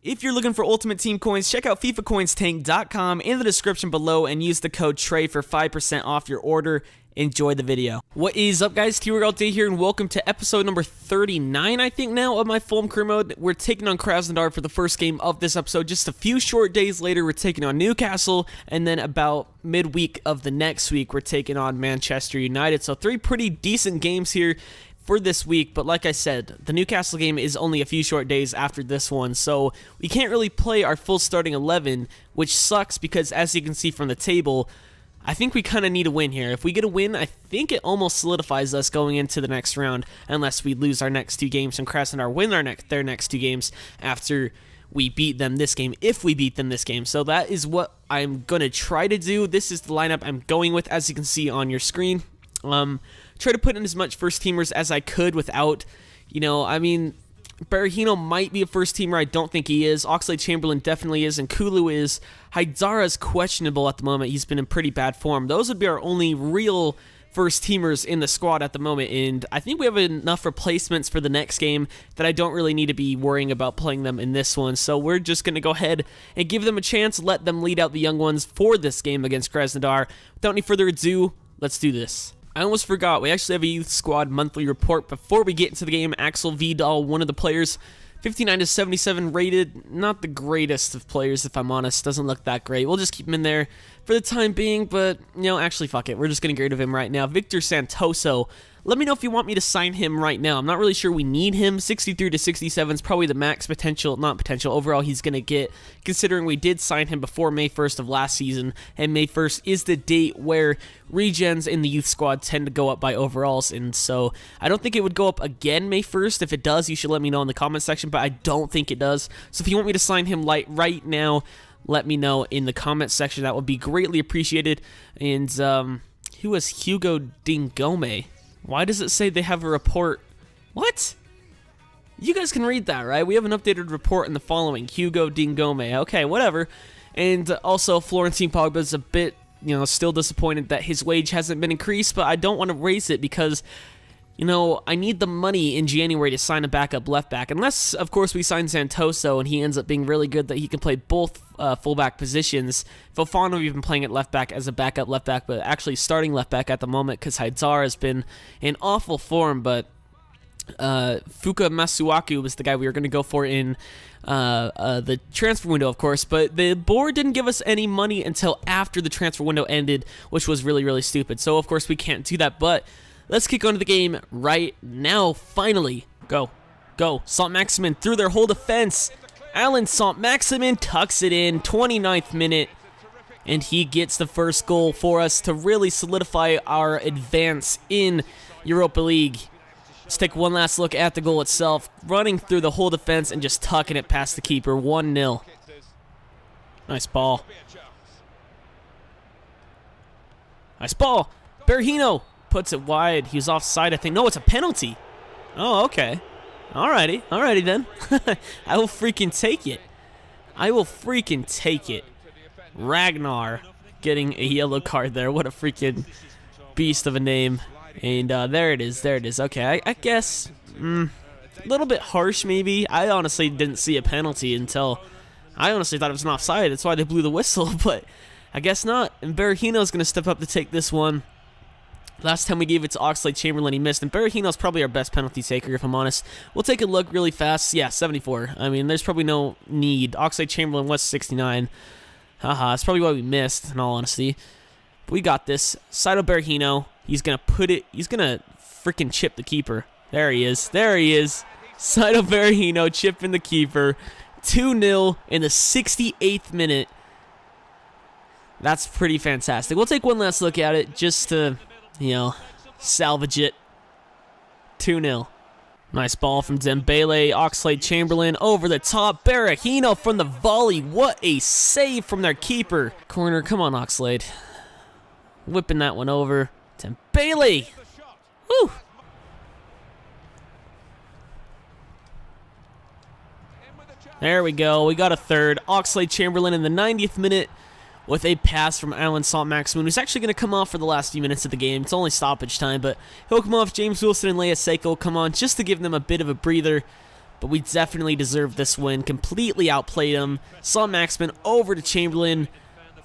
If you're looking for Ultimate Team coins, check out FIFACoinstank.com in the description below and use the code TRAY for 5% off your order. Enjoy the video. What is up, guys? TRayALLDay here, and welcome to episode number 39, I think now, of my Fulham career mode. We're taking on Krasnodar for the first game of this episode. Just a few short days later, we're taking on Newcastle, and then about midweek of the next week, we're taking on Manchester United. So 3 pretty decent games here for this week, but like I said, the Newcastle game is only a few short days after this one, so we can't really play our full starting 11, which sucks because, as you can see from the table, I think we kind of need a win here. If we get a win, I think it almost solidifies us going into the next round, unless we lose our next 2 games and Krasnodar win their next 2 games after we beat them this game, if we beat them this game. So that is what I'm going to try to do. This is the lineup I'm going with, as you can see on your screen. Try to put in as much first-teamers as I could without, Berahino might be a first-teamer. I don't think he is. Oxlade-Chamberlain definitely is, and Kulu is. Haidara's questionable at the moment. He's been in pretty bad form. Those would be our only real first-teamers in the squad at the moment, and I think we have enough replacements for the next game that I don't really need to be worrying about playing them in this one. So we're just going to go ahead and give them a chance, let them lead out the young ones for this game against Krasnodar. Without any further ado, let's do this. I almost forgot, we actually have a youth squad monthly report before we get into the game. Axel Vidal, one of the players, 59 to 77 rated. Not the greatest of players, if I'm honest. Doesn't look that great. We'll just keep him in there for the time being, but, actually, fuck it. We're just going to get rid of him right now. Victor Santoso. Let me know if you want me to sign him right now. I'm not really sure we need him. 63 to 67 is probably the max overall he's going to get, considering we did sign him before May 1st of last season, and May 1st is the date where regens in the youth squad tend to go up by overalls, and so I don't think it would go up again May 1st. If it does, you should let me know in the comment section, but I don't think it does. So if you want me to sign him right now, let me know in the comment section. That would be greatly appreciated. And who was Hugo Dingome? Why does it say they have a report? What? You guys can read that, right? We have an updated report in the following. Hugo Dingome. Okay, whatever. And also, Florentine Pogba is a bit, still disappointed that his wage hasn't been increased, but I don't want to raise it because, I need the money in January to sign a backup left back. Unless, of course, we sign Santoso and he ends up being really good that he can play both fullback positions. Fofana, we've been playing at left back as a backup left back, but actually starting left back at the moment because Haidara has been in awful form. But Fuka Masuaku was the guy we were going to go for in the transfer window, of course, but the board didn't give us any money until after the transfer window ended, which was really, really stupid. So, of course, we can't do that, but let's kick on to the game right now, finally. Go. Saint-Maximin through their whole defense. Alan Saint-Maximin tucks it in, 29th minute, and he gets the first goal for us to really solidify our advance in Europa League. Let's take one last look at the goal itself. Running through the whole defense and just tucking it past the keeper, 1-0. Nice ball. Berahino puts it wide. He was offside, I think. No, it's a penalty. Oh, okay. Alrighty then. I will freaking take it. Ragnar getting a yellow card there. What a freaking beast of a name. And there it is. Okay, I guess a little bit harsh maybe. I honestly didn't see a penalty until I honestly thought it was an offside. That's why they blew the whistle, but I guess not. And Berahino's going to step up to take this one. Last time we gave it to Oxlade-Chamberlain, he missed, and Berahino's probably our best penalty taker, if I'm honest. We'll take a look really fast. Yeah, 74. I mean, there's probably no need. Oxlade-Chamberlain was 69. That's probably why we missed, in all honesty. But we got this. Saido Berahino. He's going to freaking chip the keeper. There he is. Saido Berahino chipping the keeper. 2-0 in the 68th minute. That's pretty fantastic. We'll take one last look at it just to, salvage it. 2-0. Nice ball from Dembele. Oxlade-Chamberlain over the top. Berahino from the volley. What a save from their keeper. Corner. Come on, Oxlade. Whipping that one over. Dembele. Woo. There we go. We got a third. Oxlade-Chamberlain in the 90th minute with a pass from Alan Saint-Maximin, who's actually going to come off for the last few minutes of the game. It's only stoppage time, but he'll come off. James Wilson and Leia Seiko will come on just to give them a bit of a breather. but we definitely deserved this win. Completely outplayed him. Saint-Maximin over to Chamberlain,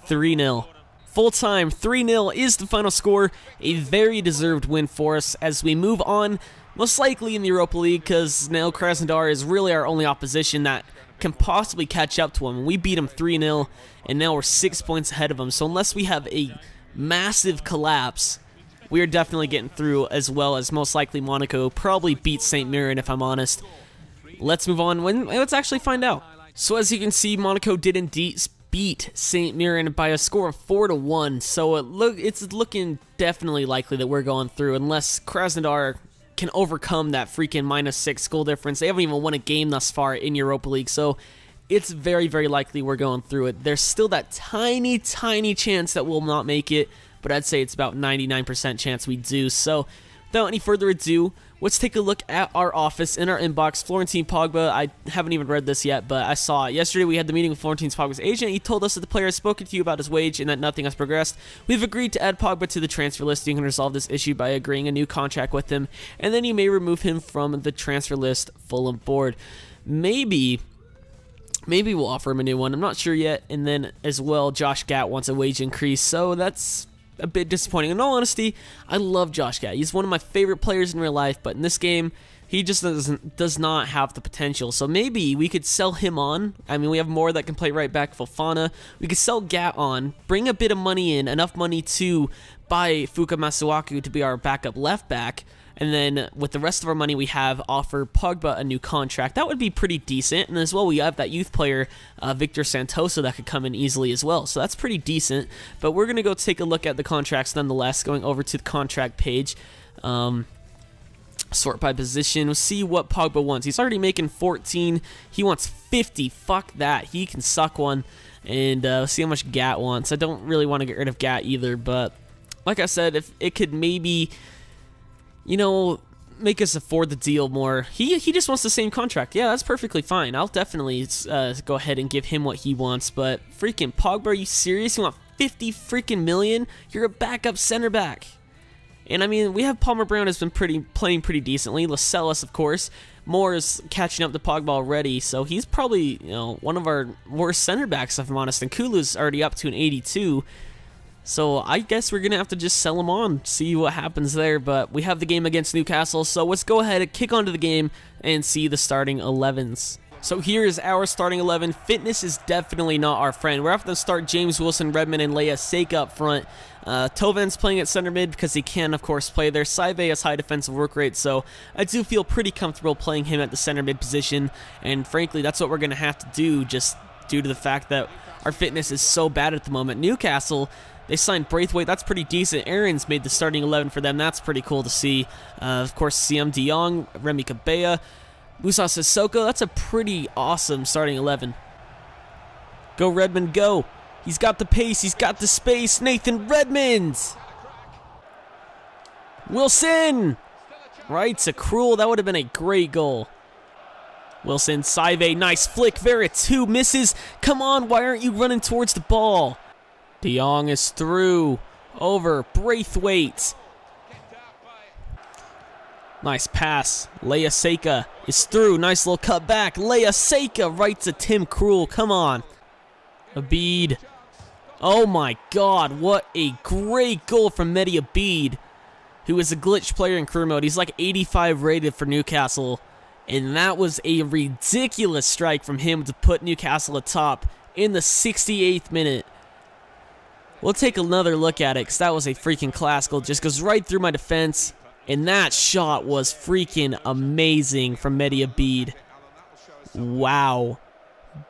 3-0. Full time, 3-0 is the final score. A very deserved win for us as we move on, most likely in the Europa League, because now Krasnodar is really our only opposition that can possibly catch up to him. We beat him 3-0, and now we're 6 points ahead of him. So unless we have a massive collapse, we are definitely getting through, as well as most likely Monaco probably beat St. Mirren, if I'm honest. Let's move on. Let's actually find out. So as you can see, Monaco did indeed beat St. Mirren by a score of 4-1. So it's looking definitely likely that we're going through, unless Krasnodar can overcome that freaking -6 goal difference. They haven't even won a game thus far in Europa League, so it's very, very likely we're going through it. There's still that tiny, tiny chance that we'll not make it, but I'd say it's about 99% chance we do. So without any further ado, let's take a look at our office in our inbox. Florentine Pogba, I haven't even read this yet, but I saw it. Yesterday we had the meeting with Florentine Pogba's agent. He told us that the player has spoken to you about his wage and that nothing has progressed. We've agreed to add Pogba to the transfer list. You can resolve this issue by agreeing a new contract with him, and then you may remove him from the transfer list. Fulham board. Maybe we'll offer him a new one. I'm not sure yet. And then as well, Josh Gatt wants a wage increase, so that's a bit disappointing. In all honesty, I love Josh Gatt. He's one of my favorite players in real life, but in this game, he just does not have the potential. So maybe we could sell him on. I mean, we have more that can play right back. Fofana. We could sell Gatt on, bring a bit of money in, enough money to buy Fuka Masuaku to be our backup left back, and then with the rest of our money we have, offer Pogba a new contract. That would be pretty decent. And as well, we have that youth player, Victor Santoso, that could come in easily as well. So that's pretty decent. But we're going to go take a look at the contracts nonetheless, going over to the contract page. Sort by position. We'll see what Pogba wants. He's already making 14. He wants 50. Fuck that. He can suck one. And see how much Gatt wants. I don't really want to get rid of Gatt either, but like I said, if it could maybe, make us afford the deal more. He just wants the same contract. Yeah, that's perfectly fine. I'll definitely go ahead and give him what he wants. But freaking Pogba, are you serious? You want 50 freaking million? You're a backup center back. And I mean, we have Palmer Brown has been playing pretty decently. Lascelles, of course. Moore is catching up to Pogba already, so he's probably one of our worst center backs, if I'm honest. And Kulu's already up to an 82. So I guess we're going to have to just sell him on, see what happens there. But we have the game against Newcastle, so let's go ahead and kick onto the game and see the starting 11s. So here is our starting 11. Fitness is definitely not our friend. We're going to have to start James Wilson, Redmond, and Leia Seika up front. Toven's playing at center mid because he can, of course, play there. Saive has high defensive work rate, so I do feel pretty comfortable playing him at the center mid position. And frankly, that's what we're going to have to do, just due to the fact that our fitness is so bad at the moment. Newcastle, they signed Braithwaite. That's pretty decent. Aaron's made the starting 11 for them. That's pretty cool to see. Of course, Siem de Jong, Remy Cabella, Moussa Sissoko. That's a pretty awesome starting 11. Go Redmond, go. He's got the pace. He's got the space. Nathan Redmond. Wilson. Right to Krul. That would have been a great goal. Wilson, Saive, nice flick. Veretout misses. Come on, why aren't you running towards the ball? De Jong is through. Over. Braithwaite. Nice pass. Leia Seika is through. Nice little cut back. Leia Seika right to Tim Krul. Come on. Abid. Oh my god, what a great goal from Mehdi Abid, who is a glitch player in career mode. He's like 85 rated for Newcastle. And that was a ridiculous strike from him to put Newcastle atop in the 68th minute. We'll take another look at it because that was a freaking class goal. Just goes right through my defense. And that shot was freaking amazing from Mehdi Abid. Wow.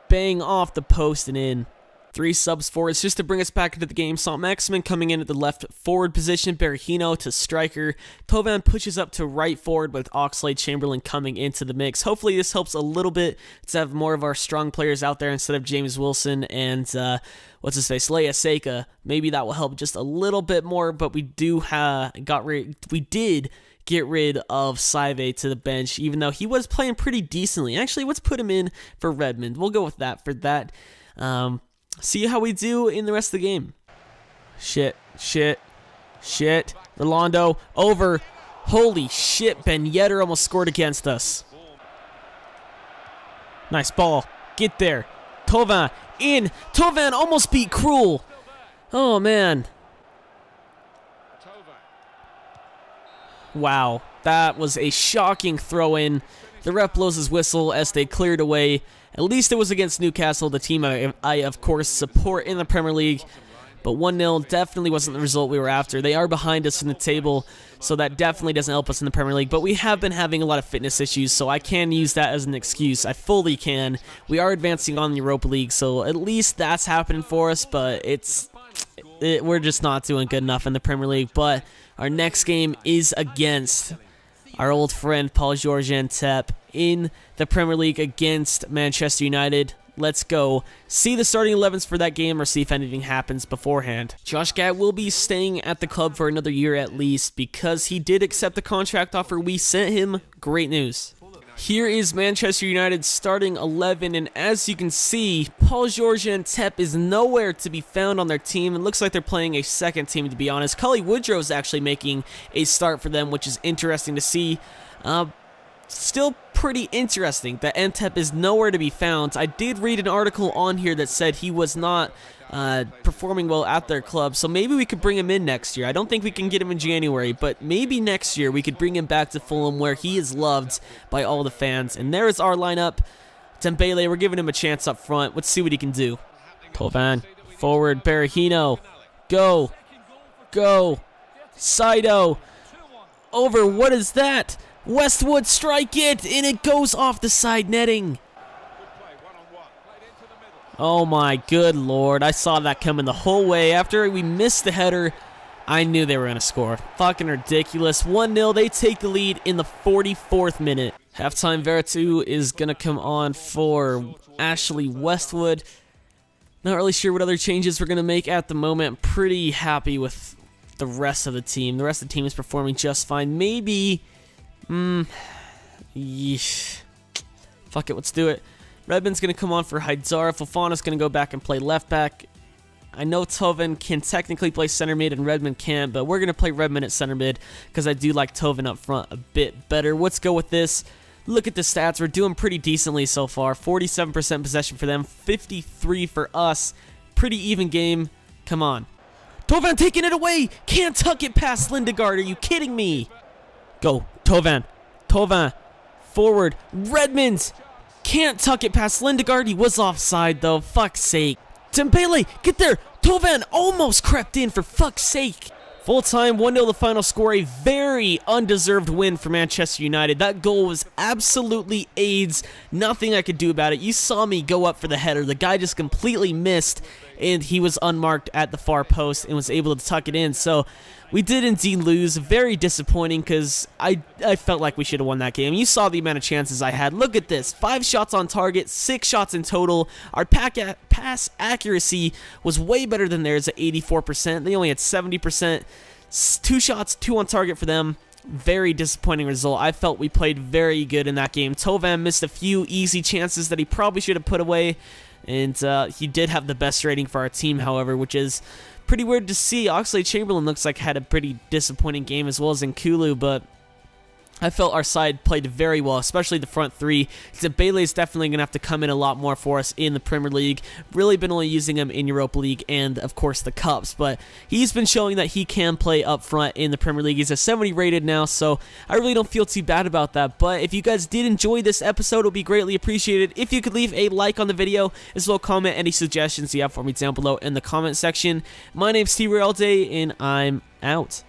Bang off the post and in. 3 subs forwards just to bring us back into the game. Saint-Maximin coming in at the left forward position. Berahino to striker. Tovan pushes up to right forward with Oxlade-Chamberlain coming into the mix. Hopefully this helps a little bit to have more of our strong players out there instead of James Wilson and Leia Seika. Maybe that will help just a little bit more, but we did get rid of Saive to the bench, even though he was playing pretty decently. Actually, let's put him in for Redmond. We'll go with that for that. See how we do in the rest of the game. Shit. Rolando, over. Holy shit, Ben Yedder almost scored against us. Nice ball. Get there. Thauvin in. Thauvin almost beat Krul. Oh, man. Wow. That was a shocking throw-in. The ref blows his whistle as they cleared away. At least it was against Newcastle, the team I of course, support in the Premier League. But 1-0 definitely wasn't the result we were after. They are behind us in the table, so that definitely doesn't help us in the Premier League. But we have been having a lot of fitness issues, so I can use that as an excuse. I fully can. We are advancing on the Europa League, so at least that's happening for us, but we're just not doing good enough in the Premier League. But our next game is against our old friend Paul-Georges Antep in the Premier League against Manchester United. Let's go see the starting 11s for that game or see if anything happens beforehand. Josh Gatt will be staying at the club for another year at least because he did accept the contract offer we sent him. Great news. Here is Manchester United's starting 11, and as you can see, Paul-Georges Antep is nowhere to be found on their team. It looks like they're playing a second team, to be honest. Cully Woodrow is actually making a start for them, which is interesting to see. Still pretty interesting that Antep is nowhere to be found. I did read an article on here that said he was not performing well at their club, so maybe we could bring him in next year. I don't think we can get him in January, but maybe next year we could bring him back to Fulham where he is loved by all the fans. And there is our lineup. Dembele, we're giving him a chance up front. Let's see what he can do. Thauvin, forward, Berahino, go, Saido, over, what is that? Westwood, strike it, and it goes off the side netting. Oh my good lord, I saw that coming the whole way. After we missed the header, I knew they were going to score. Fucking ridiculous. 1-0, they take the lead in the 44th minute. Halftime, Veretout is going to come on for Ashley Westwood. Not really sure what other changes we're going to make at the moment. I'm pretty happy with the rest of the team. The rest of the team is performing just fine. Maybe... yeesh. Fuck it, let's do it. Redmond's going to come on for Haidara. Fofana's going to go back and play left back. I know Thauvin can technically play center mid and Redmond can't, but we're going to play Redmond at center mid because I do like Thauvin up front a bit better. Let's go with this. Look at the stats. We're doing pretty decently so far. 47% possession for them, 53 for us. Pretty even game. Come on. Thauvin taking it away. Can't tuck it past Lindegaard. Are you kidding me? Go. Thauvin. Forward. Redmond. Can't tuck it past Lindegaard. He was offside, though. Fuck's sake. Dembele, get there. Thauvin almost crept in, for fuck's sake. Full time, 1-0 the final score. A very undeserved win for Manchester United. That goal was absolutely AIDS. Nothing I could do about it. You saw me go up for the header. The guy just completely missed, and he was unmarked at the far post and was able to tuck it in. So we did indeed lose. Very disappointing because I felt like we should have won that game. You saw the amount of chances I had. Look at this. 5 shots on target, 6 shots in total. Our pass accuracy was way better than theirs at 84%. They only had 70%. 2 shots, 2 on target for them. Very disappointing result. I felt we played very good in that game. Thauvin missed a few easy chances that he probably should have put away. And he did have the best rating for our team, however, which is pretty weird to see. Oxlade-Chamberlain looks like had a pretty disappointing game, as well as Nkulu, but I felt our side played very well, especially the front three. Dembele is definitely going to have to come in a lot more for us in the Premier League. Really been only using him in Europa League and, of course, the Cups. But he's been showing that he can play up front in the Premier League. He's a 70 rated now, so I really don't feel too bad about that. But if you guys did enjoy this episode, it would be greatly appreciated if you could leave a like on the video, as well as comment any suggestions you have for me down below in the comment section. My name's TRayALLDay, and I'm out.